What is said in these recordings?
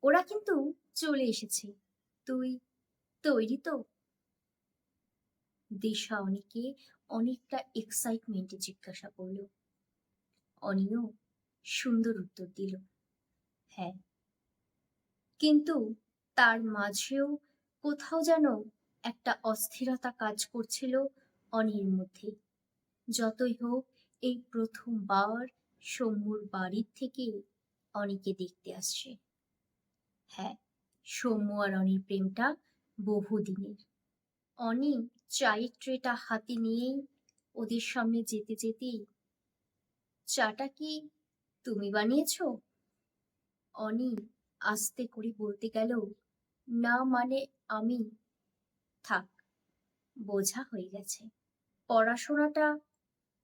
ওরা কিন্তু চলে এসেছে। তুই তৈরি তো? দিশা অনিকে অনেকটা এক্সাইটমেন্টে জিজ্ঞাসা করল। অনিও সুন্দর উত্তর দিল, হ্যাঁ। কিন্তু তার মাঝেও কোথাও যেন একটা অস্থিরতা কাজ করছিল অনির মধ্যে। যতই হোক, এই প্রথমবার সৌম্যর বাড়ির থেকে অনিকে দেখতে আসছে। হ্যাঁ, সৌম্য আর অনির প্রেমটা বহুদিনের। অনি চায়ের ট্রেটা হাতে নিয়েই ওদের সামনে যেতে যেতেই, চাটা কি তুমি বানিয়েছো? অনি আস্তে করে বলতে গেল, না মানে আমি। থাক, বোঝা হয়ে গেছে। পড়াশোনাটা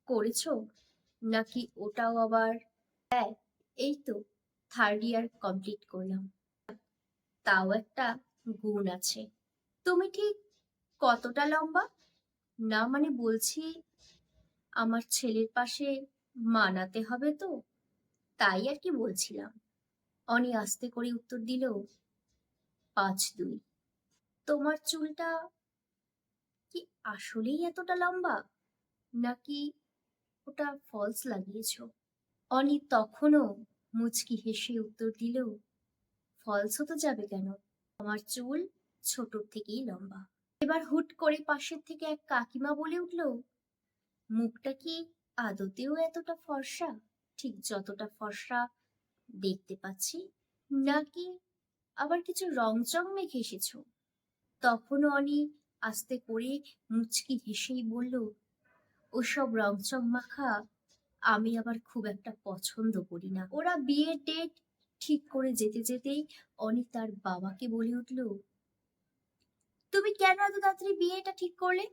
করেছো নাকি ওটাও আবার? হ্যাঁ, এই তো থার্ড ইয়ার কমপ্লিট করলাম। তাও একটা গুণ আছে। তুমি ঠিক কতটা লম্বা? না মানে বলছি, আমার ছেলের পাশে মানাতে হবে তো, তাই আর কি বলছিলাম। অনি আস্তে করে উত্তর দিল, 5'2". তোমার চুলটা কি আসলেই এতটা লম্বা, নাকি ওটা ফলস লাগিয়েছো? অনি তখনও মুচকি হেসে উত্তর দিল, ফলস হতে যাবে কেন, আমার চুল ছোটর থেকেই লম্বা। এবার হুট করে পাশের থেকে এক কাকিমা বলে উঠল, মুখটা কি আদতেও এতটা ফর্সা, ঠিক যতটা ফর্সা দেখতে পাচ্ছি, নাকি আবার কিছু রংচং মেখে এসেছো? তখন অনি আস্তে করে মুচকি হেসেই বলল, ওসব রংচং মাখা আমি আবার খুব একটা পছন্দ করি না। ওরা বিয়ের ডেট ঠিক করে যেতে যেতেই অনি তার বাবাকে বলে উঠল, তুমি কেন এত তাড়াতাড়ি বিয়েটা ঠিক করলে?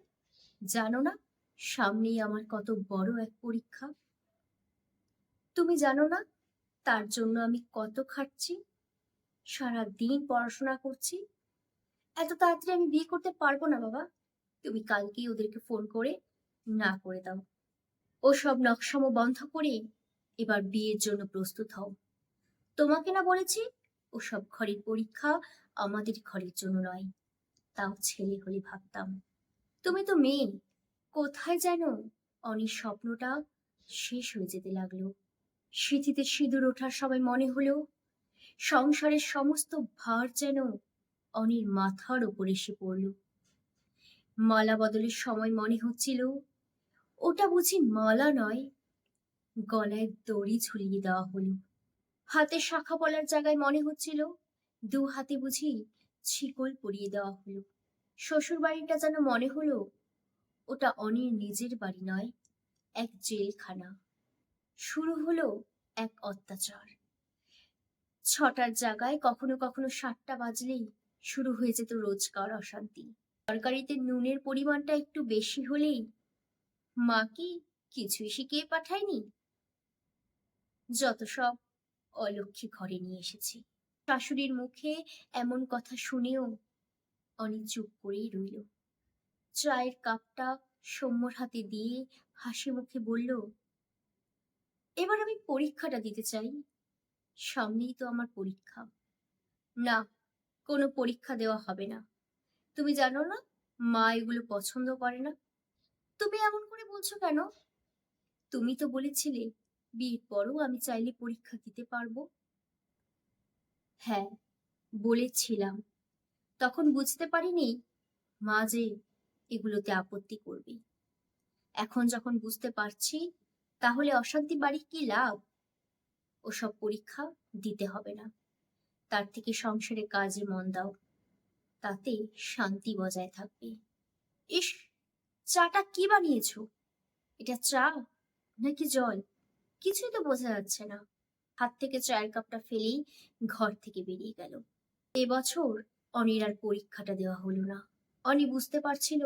জানো না সামনেই আমার কত বড় এক পরীক্ষা? তুমি জানো না তার জন্য আমি কত খাটছি, সারা দিন পড়াশোনা করছি। এত তাড়াতাড়ি আমি বিয়ে করতে পারবো না বাবা। তুমি কালকেই ওদেরকে ফোন করে না করে দাও। ওসব নকশামো বন্ধ করে এবার বিয়ের জন্য প্রস্তুত হও। তোমাকে না বলেছি ওসব ঘরের পরীক্ষা আমাদের ঘরের জন্য নয়, তাও ছেলে হলে ভাবতাম। তুমি তো মেয়ে। কোথায় যেন অনির স্বপ্নটা শেষ হয়ে যেতে লাগলো। সিঁথিতে সিঁদুর ওঠার সময় মনে হলো সংসারের সমস্ত ভার যেন অনির মাথার ওপর এসে পড়ল। মালা বদলের সময় মনে হচ্ছিল ওটা বুঝি মালা নয়, গলায় দড়ি ঝুলিয়ে দেওয়া হলো। হাতে শাখা পলার জায়গায় মনে হচ্ছিল দু হাতে বুঝি শিকল পরিয়ে দেওয়া হলো। শ্বশুর বাড়িটা যেন মনে হলো ওটা অনির নিজের বাড়ি নয়, এক জেলখানা। শুরু হলো এক অত্যাচার। 6টার জায়গায় কখনো কখনো 7টা বাজলেই শুরু হয়ে যেত রোজকার অশান্তি। তরকারিতে নুনের পরিমাণটা একটু বেশি হলেই মা কি কিছুই শিখিয়ে পাঠায়নি, যত সব অলক্ষী ঘরে নিয়ে এসেছি। শাশুড়ির মুখে এমন কথা শুনেও অনি চুপ করেই রইল। চায়ের কাপটা সৌম্যর হাতে দিয়ে হাসি মুখে বলল, এবার আমি পরীক্ষাটা দিতে চাই। সামনেই তো আমার পরীক্ষা। না, কোনো পরীক্ষা দেওয়া হবে না। তুমি জানো না মা এগুলো পছন্দ করে না। তুমি এমন করে বলছো কেন? তুমি তো বলেছিলে বিয়ের পরও আমি চাইলে পরীক্ষা দিতে পারবো। হ্যাঁ, বলেছিলাম। তখন বুঝতে পারিনি মা যে এগুলোতে আপত্তি করবে। এখন যখন বুঝতে পারছি, তাহলে অশান্তি বাড়ি কি লাভ? ওসব পরীক্ষা দিতে হবে না। তার থেকে সংসারে কাজে মন দাও, তাতে শান্তি বজায় থাকবে। ইস, চাটা কি বানিয়েছো? এটা চা নাকি জল? কিছুই তো বোঝা যাচ্ছে না। হাত থেকে চায়ের কাপটা ফেলেই ঘর থেকে বেরিয়ে গেল। এবছর অনির আর পরীক্ষাটা দেওয়া হলো না। অনি বুঝতে পারছিল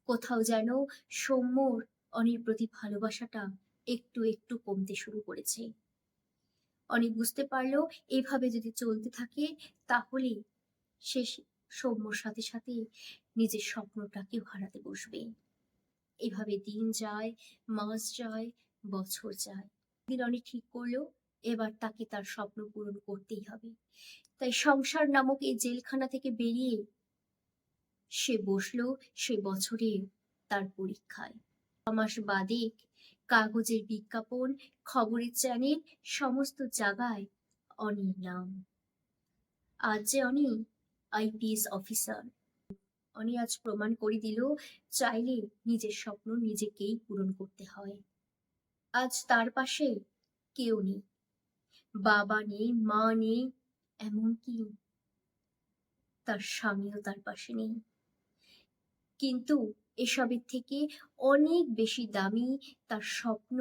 কোথাও যেন সৌম্যর অনির প্রতি ভালোবাসাটা একটু একটু কমতে শুরু করেছে। অনি বুঝতে পারলো এভাবে যদি চলতে থাকে তাহলে সে সৌম্যর সাথে সাথে নিজের স্বপ্নটাকেও হারাতে বসবে। এভাবে দিন যায়, মাস যায়, বছর যায়। দিন অনি ঠিক করলো এবার তাকে তার স্বপ্ন পূরণ করতেই হবে। তাই সংসার নামক এই জেলখানা থেকে বেরিয়ে সে বসল সে বছরে তার পরীক্ষায়। 6 মাস বাদে কাগজের বিজ্ঞাপন, খবরের চ্যানেল, সমস্ত জায়গায় অনির নাম। আজ যে অনি আইপিএস অফিসার। অনি আজ প্রমাণ করে দিল, চাইলে নিজের স্বপ্ন নিজেকেই পূরণ করতে হয়। আজ তার পাশে কেউ নেই, বাবা নেই, মা নেই, এমনকি তার স্বামীও তার পাশে নেই। কিন্তু এসবের থেকে অনেক বেশি দামি তার স্বপ্ন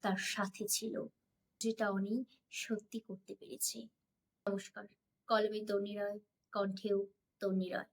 তার সাথে ছিল, যেটা অনি সত্যি করতে পেরেছে। নমস্কার, কলমে তন্বী রায়, কণ্ঠেও তন্বী রায়।